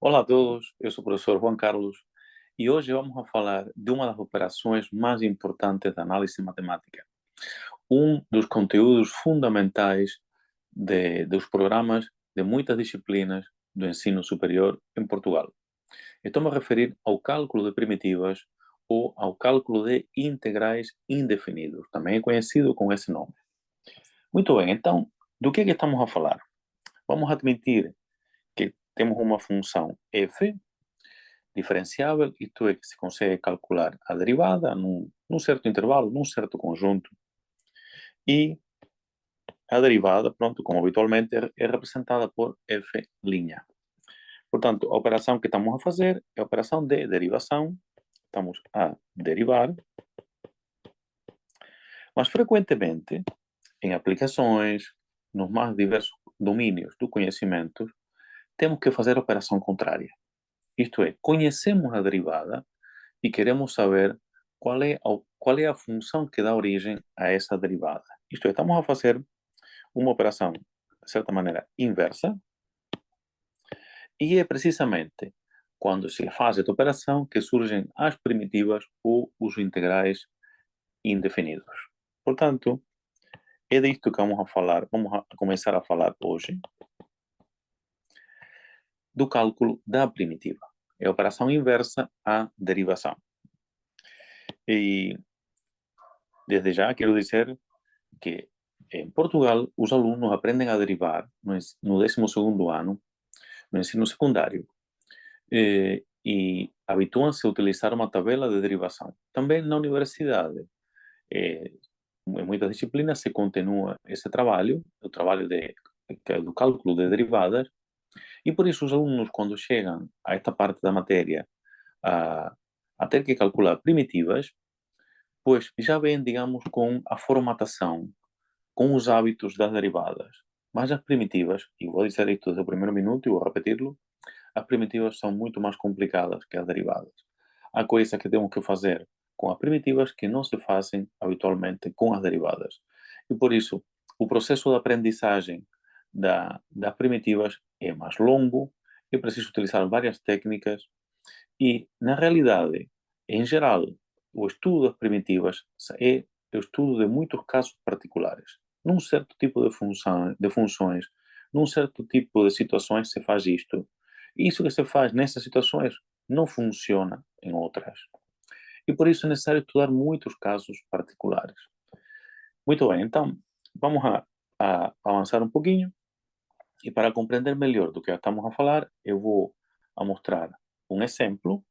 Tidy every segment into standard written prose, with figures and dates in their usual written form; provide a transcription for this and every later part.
Olá a todos, eu sou o professor Juan Carlos e hoje vamos a falar de uma das operações mais importantes da análise matemática, um dos conteúdos fundamentais dos programas de muitas disciplinas do ensino superior em Portugal. Estou-me a referir ao cálculo de primitivas ou ao cálculo de integrais indefinidos, também é conhecido com esse nome. Muito bem, então, do que é que estamos a falar? Vamos admitir que temos uma função f diferenciável, isto é, que se consegue calcular a derivada num certo intervalo, num certo conjunto, e a derivada, pronto, como habitualmente, é representada por f'. Portanto, a operação que estamos a fazer é a operação de derivação, estamos a derivar, mas frequentemente, em aplicações, nos mais diversos domínios do conhecimento, temos que fazer a operação contrária. Isto é, conhecemos a derivada e queremos saber qual é a função que dá origem a essa derivada. Isto é, estamos a fazer uma operação, de certa maneira, inversa, e é precisamente quando se faz esta operação que surgem as primitivas ou os integrais indefinidos. Portanto, é disto que vamos a falar, vamos a começar a falar hoje, do cálculo da primitiva. É a operação inversa à derivação. E, desde já, quero dizer que em Portugal os alunos aprendem a derivar no 12º ano, no ensino secundário, e habituam-se a utilizar uma tabela de derivação. Também na universidade, em muitas disciplinas se continua esse trabalho, o trabalho do cálculo de derivadas, e por isso os alunos, quando chegam a esta parte da matéria, a, a ter que calcular primitivas, pois já vêm, digamos, com a formatação, com os hábitos das derivadas. Mas as primitivas, e vou dizer isto desde o primeiro minuto e vou repeti-lo, as primitivas são muito mais complicadas que as derivadas. Há coisas que temos que fazer com as primitivas que não se fazem habitualmente com as derivadas. E por isso, o processo de aprendizagem das primitivas é mais longo, é preciso utilizar várias técnicas e, na realidade, em geral, o estudo das primitivas é o estudo de muitos casos particulares. Num certo tipo de funções, num certo tipo de situações se faz isto. E isso que se faz nessas situações não funciona em outras. E por isso é necessário estudar muitos casos particulares. Muito bem, então vamos a avançar um pouquinho. E para compreender melhor do que estamos a falar, eu vou a mostrar um exemplo.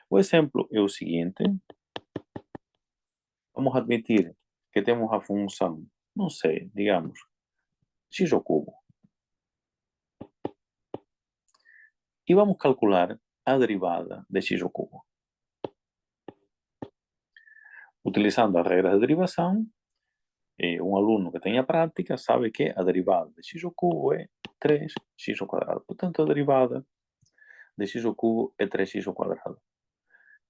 O exemplo é o seguinte: vamos admitir que temos a função, não sei, digamos, x ao cubo. E vamos calcular a derivada de x ao cubo. Utilizando as regras de derivação, um aluno que tenha prática sabe que a derivada de x ao cubo é 3x ao quadrado. Portanto, a derivada de x ao cubo é 3x ao quadrado.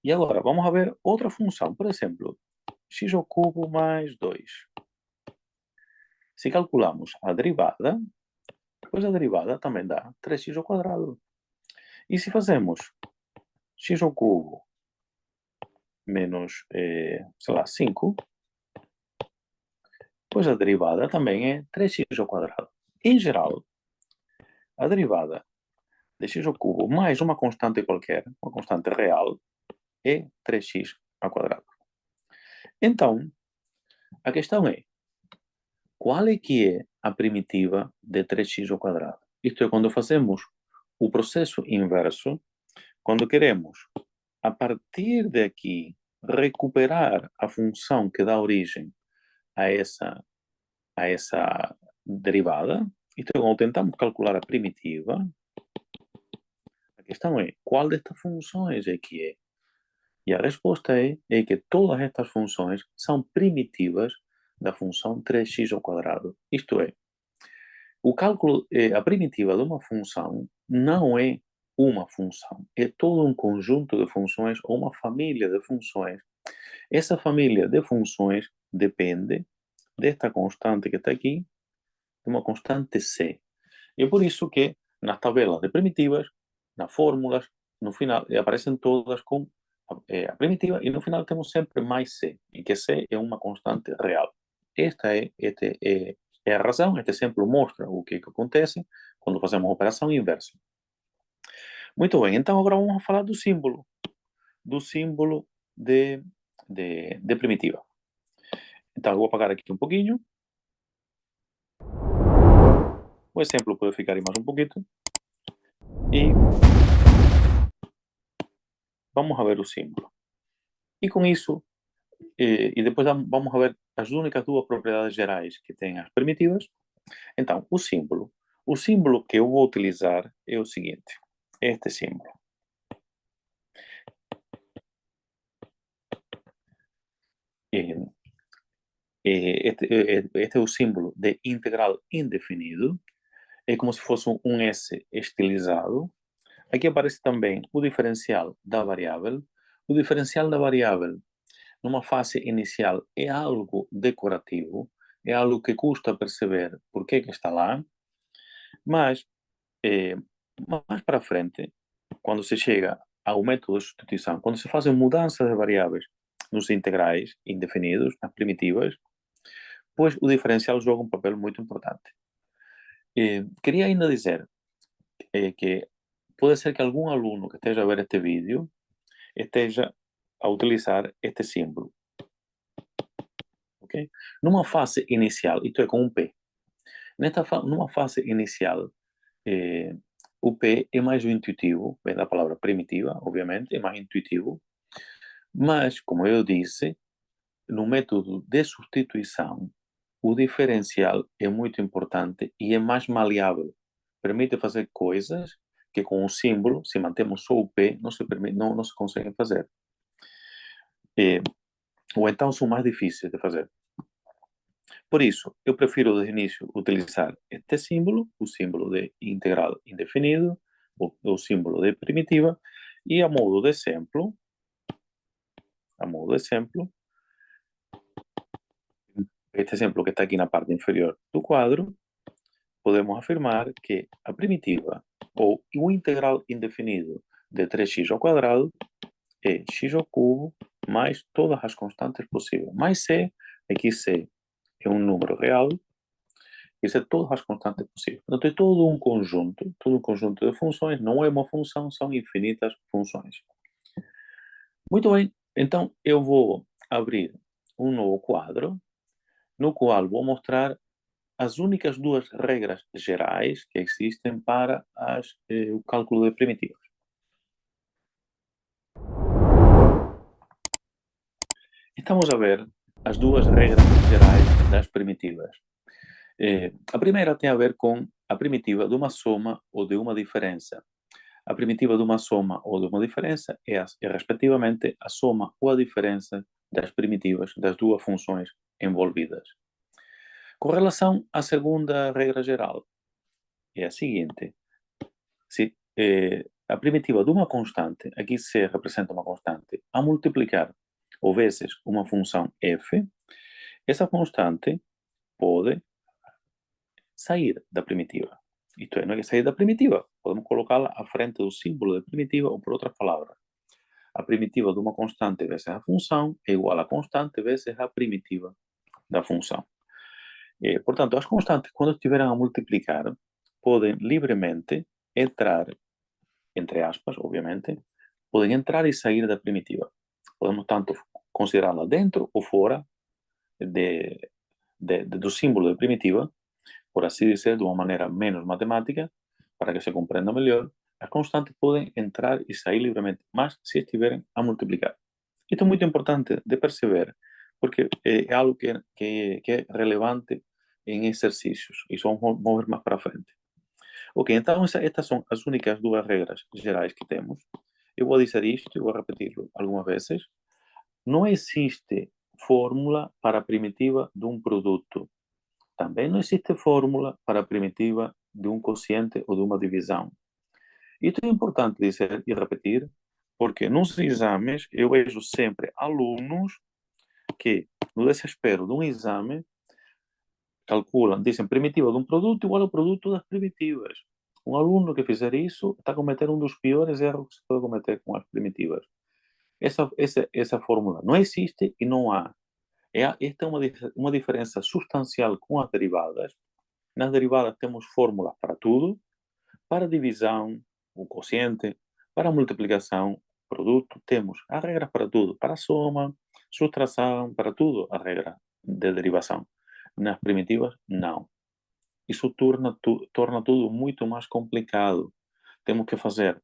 E agora, vamos a ver outra função. Por exemplo, x ao cubo mais 2. Se calculamos a derivada, pois a derivada também dá 3x ao quadrado. E se fazemos x ao cubo menos, sei lá, 5, pois a derivada também é 3x ao quadrado. Em geral, a derivada de x ao cubo mais uma constante qualquer, uma constante real, é 3x ao quadrado. Então, a questão é, qual é que é a primitiva de 3x ao quadrado? Isto é, quando fazemos o processo inverso, quando queremos, a partir daqui, recuperar a função que dá origem a essa derivada, então, quando tentamos calcular a primitiva, a questão é, qual destas funções é que é? E a resposta é que todas estas funções são primitivas da função 3x ao quadrado. Isto é, o cálculo, a primitiva de uma função não é uma função, é todo um conjunto de funções ou uma família de funções. Essa família de funções depende desta constante que está aqui, de uma constante C. E é por isso que nas tabelas de primitivas nas fórmulas, no final, aparecem todas com a primitiva, e no final temos sempre mais C, em que C é uma constante real. É a razão. Este exemplo mostra o que acontece quando fazemos operação inversa. Muito bem, então agora vamos falar do símbolo de primitiva. Então eu vou apagar aqui um pouquinho. O exemplo pode ficar aí mais um pouquinho. E vamos a ver o símbolo. E com isso, e depois vamos a ver as únicas duas propriedades gerais que têm as primitivas. Então, o símbolo que eu vou utilizar é o seguinte, este símbolo. Este é o símbolo de integral indefinido. É como se fosse um S estilizado. Aqui aparece também o diferencial da variável. O diferencial da variável, numa fase inicial, é algo decorativo, é algo que custa perceber por que está lá, mas mais para frente, quando se chega ao método de substituição, quando se fazem mudanças de variáveis nos integrais indefinidos, nas primitivas, pois o diferencial joga um papel muito importante. Queria ainda dizer que pode ser que algum aluno que esteja a ver este vídeo esteja a utilizar este símbolo. Ok? Numa fase inicial, isto é com um P. Numa fase inicial, o P é mais intuitivo, vem da palavra primitiva, obviamente, é mais intuitivo, mas, como eu disse, no método de substituição, o diferencial é muito importante e é mais maleável. Permite fazer coisas que com o símbolo, se mantemos só o P, não se conseguem fazer. Ou então são mais difíceis de fazer. Por isso, eu prefiro de início utilizar este símbolo, o símbolo de integral indefinido, o símbolo de primitiva, e a modo de exemplo, este exemplo que está aqui na parte inferior do quadro, podemos afirmar que a primitiva ou o integral indefinido de 3x ao quadrado é x ao cubo mais todas as constantes possíveis. Mais c, aqui c é um número real, isso é todas as constantes possíveis. Portanto, é todo um conjunto de funções, não é uma função, são infinitas funções. Muito bem, então eu vou abrir um novo quadro, no qual vou mostrar as únicas duas regras gerais que existem para o cálculo de primitivas. Estamos a ver as duas regras gerais das primitivas. A primeira tem a ver com a primitiva de uma soma ou de uma diferença. A primitiva de uma soma ou de uma diferença é respectivamente, a soma ou a diferença das primitivas das duas funções envolvidas. Com relação à segunda regra geral, é a seguinte: se a primitiva de uma constante, aqui se representa uma constante, a multiplicar ou vezes uma função f, essa constante pode sair da primitiva. Isto é, não é que sair da primitiva, podemos colocá-la à frente do símbolo de primitiva ou por outras palavras. A primitiva de uma constante vezes a função é igual a constante vezes a primitiva da função. Portanto, as constantes, quando estiverem a multiplicar, podem livremente entrar, entre aspas, obviamente, podem entrar e sair da primitiva. Podemos tanto considerá-la dentro ou fora do símbolo de primitiva, por assim dizer, de uma maneira menos matemática, para que se compreenda melhor. As constantes podem entrar e sair livremente, mas se estiverem a multiplicar. Isto é muito importante de perceber, porque é algo que é relevante em exercícios, e isso vamos ver mais para frente. Ok, então estas são as únicas duas regras gerais que temos. Eu vou dizer isto e vou repetir-lo algumas vezes. Não existe fórmula para a primitiva de um produto. Também não existe fórmula para a primitiva de um quociente ou de uma divisão. Isto é importante dizer e repetir, porque nos exames eu vejo sempre alunos que, no desespero de um exame, calculam, dizem primitiva de um produto igual ao produto das primitivas. Um aluno que fizer isso está a cometer um dos piores erros que se pode cometer com as primitivas. Essa fórmula não existe e não há. Esta é uma diferença substancial com as derivadas. Nas derivadas temos fórmulas para tudo, para divisão, o quociente, para multiplicação, produto, temos as regras para tudo, para soma, subtração, para tudo, a regra de derivação. Nas primitivas, não. Isso torna tudo muito mais complicado. Temos que fazer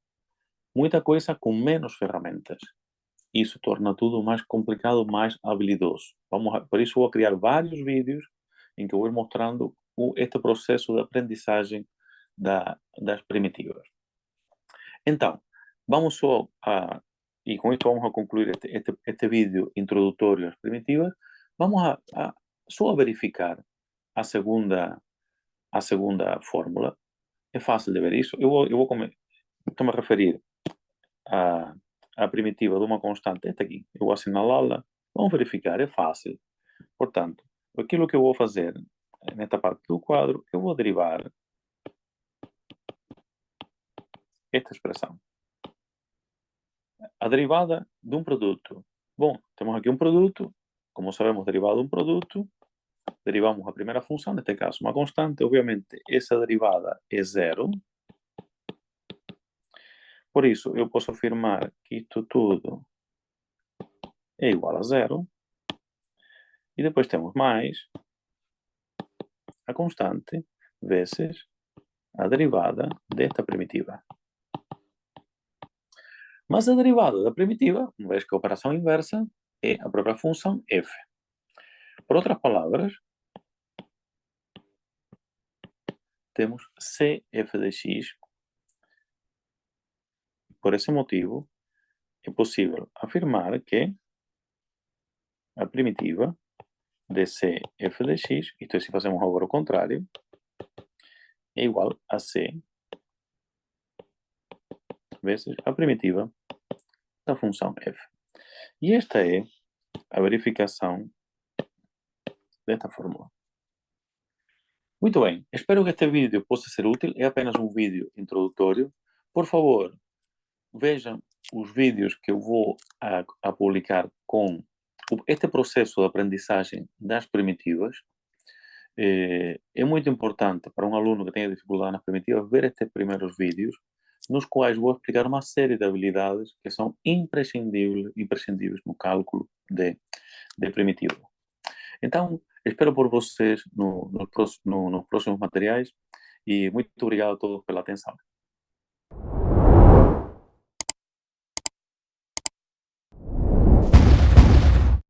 muita coisa com menos ferramentas. Isso torna tudo mais complicado, mais habilidoso. Por isso, vou criar vários vídeos em que eu vou mostrando este processo de aprendizagem das primitivas. Então, vamos só a, e com isso vamos a concluir este vídeo introdutório às primitivas, vamos só a verificar a segunda fórmula. É fácil de ver isso. Estou-me a referir à primitiva de uma constante, esta aqui. Eu vou assinalá-la. Vamos verificar, é fácil. Portanto, aquilo que eu vou fazer nesta parte do quadro, eu vou derivar esta expressão. A derivada de um produto. Bom, temos aqui um produto. Como sabemos, derivada de um produto, derivamos a primeira função, neste caso uma constante. Obviamente, essa derivada é zero. Por isso, eu posso afirmar que isto tudo é igual a zero. E depois temos mais a constante vezes a derivada desta primitiva. Mas a derivada da primitiva, uma vez que a operação inversa é a própria função f. Por outras palavras, temos cf de x. Por esse motivo, é possível afirmar que a primitiva de cf de x, isto é, se fazemos agora o contrário, é igual a c vezes a primitiva da função f. E esta é a verificação desta fórmula. Muito bem, espero que este vídeo possa ser útil. É apenas um vídeo introdutório. Por favor, vejam os vídeos que eu vou a publicar com este processo de aprendizagem das primitivas. É muito importante para um aluno que tenha dificuldade nas primitivas ver estes primeiros vídeos, nos quais vou explicar uma série de habilidades que são imprescindíveis no cálculo de primitiva. Então, espero por vocês nos próximos materiais e muito obrigado a todos pela atenção.